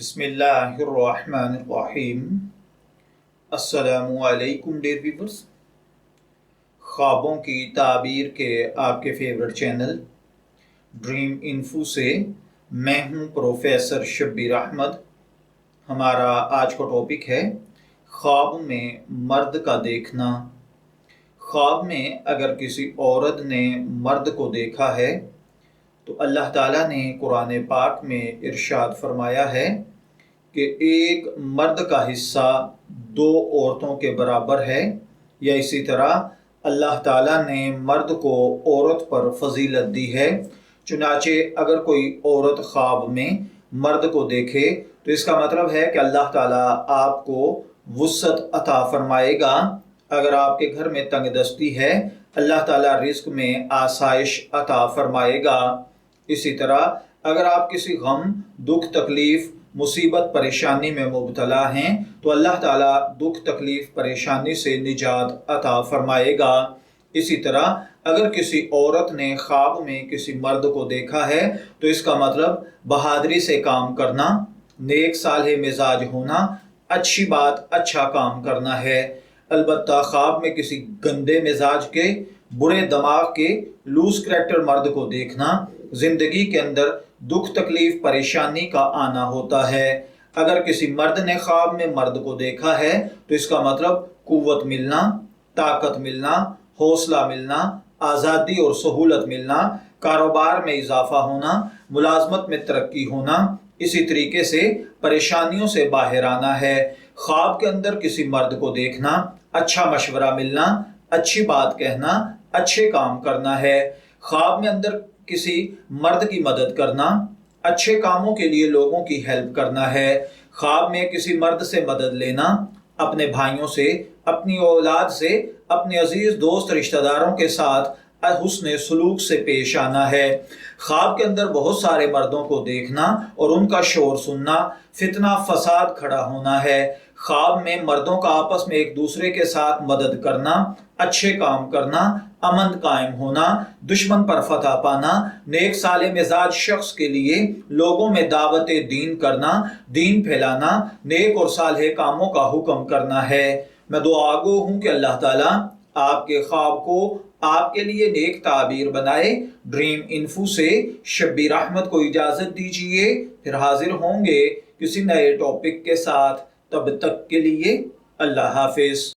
بسم اللہ الرحمن الرحیم۔ السلام علیکم ڈیئر ویورز، خوابوں کی تعبیر کے آپ کے فیورٹ چینل ڈریم انفو سے میں ہوں پروفیسر شبیر احمد۔ ہمارا آج کا ٹاپک ہے خواب میں مرد کا دیکھنا۔ خواب میں اگر کسی عورت نے مرد کو دیکھا ہے تو اللہ تعالیٰ نے قرآن پاک میں ارشاد فرمایا ہے کہ ایک مرد کا حصہ دو عورتوں کے برابر ہے، یا اسی طرح اللہ تعالیٰ نے مرد کو عورت پر فضیلت دی ہے۔ چنانچہ اگر کوئی عورت خواب میں مرد کو دیکھے تو اس کا مطلب ہے کہ اللہ تعالیٰ آپ کو وسعت عطا فرمائے گا۔ اگر آپ کے گھر میں تنگ دستی ہے، اللہ تعالیٰ رزق میں آسائش عطا فرمائے گا۔ اسی طرح اگر آپ کسی غم، دکھ، تکلیف، مصیبت، پریشانی میں مبتلا ہیں تو اللہ تعالیٰ دکھ، تکلیف، پریشانی سے نجات عطا فرمائے گا۔ اسی طرح اگر کسی عورت نے خواب میں کسی مرد کو دیکھا ہے تو اس کا مطلب بہادری سے کام کرنا، نیک صالح مزاج ہونا، اچھی بات، اچھا کام کرنا ہے۔ البتہ خواب میں کسی گندے مزاج کے، برے دماغ کے، لوز کریکٹر مرد کو دیکھنا زندگی کے اندر دکھ، تکلیف، پریشانی کا آنا ہوتا ہے۔ اگر کسی مرد نے خواب میں مرد کو دیکھا ہے تو اس کا مطلب قوت ملنا، طاقت ملنا، حوصلہ ملنا، آزادی اور سہولت ملنا، کاروبار میں اضافہ ہونا، ملازمت میں ترقی ہونا، اسی طریقے سے پریشانیوں سے باہر آنا ہے۔ خواب کے اندر کسی مرد کو دیکھنا، اچھا مشورہ ملنا، اچھی بات کہنا، اچھے کام کرنا ہے۔ خواب میں اندر کسی مرد کی مدد کرنا، اچھے کاموں کے لیے لوگوں کی ہیلپ کرنا ہے۔ خواب میں کسی مرد سے مدد لینا، اپنے بھائیوں سے، اپنی اولاد سے، اپنے عزیز دوست رشتہ داروں کے ساتھ حسن سلوک سے پیش آنا ہے۔ خواب کے اندر بہت سارے مردوں کو دیکھنا اور ان کا شور سننا، فتنہ فساد کھڑا ہونا ہے۔ خواب میں مردوں کا آپس میں ایک دوسرے کے ساتھ مدد کرنا، اچھے کام کرنا، امن قائم ہونا، دشمن پر فتح پانا، نیک صالح مزاج شخص کے لیے لوگوں میں دعوت دین کرنا، دین پھیلانا، نیک اور صالح کاموں کا حکم کرنا ہے۔ میں دعا گو ہوں کہ اللہ تعالیٰ آپ کے خواب کو آپ کے لیے نیک تعبیر بنائے۔ ڈریم انفو سے شبیر احمد کو اجازت دیجیے، پھر حاضر ہوں گے کسی نئے ٹاپک کے ساتھ۔ تب تک کے لیے اللہ حافظ۔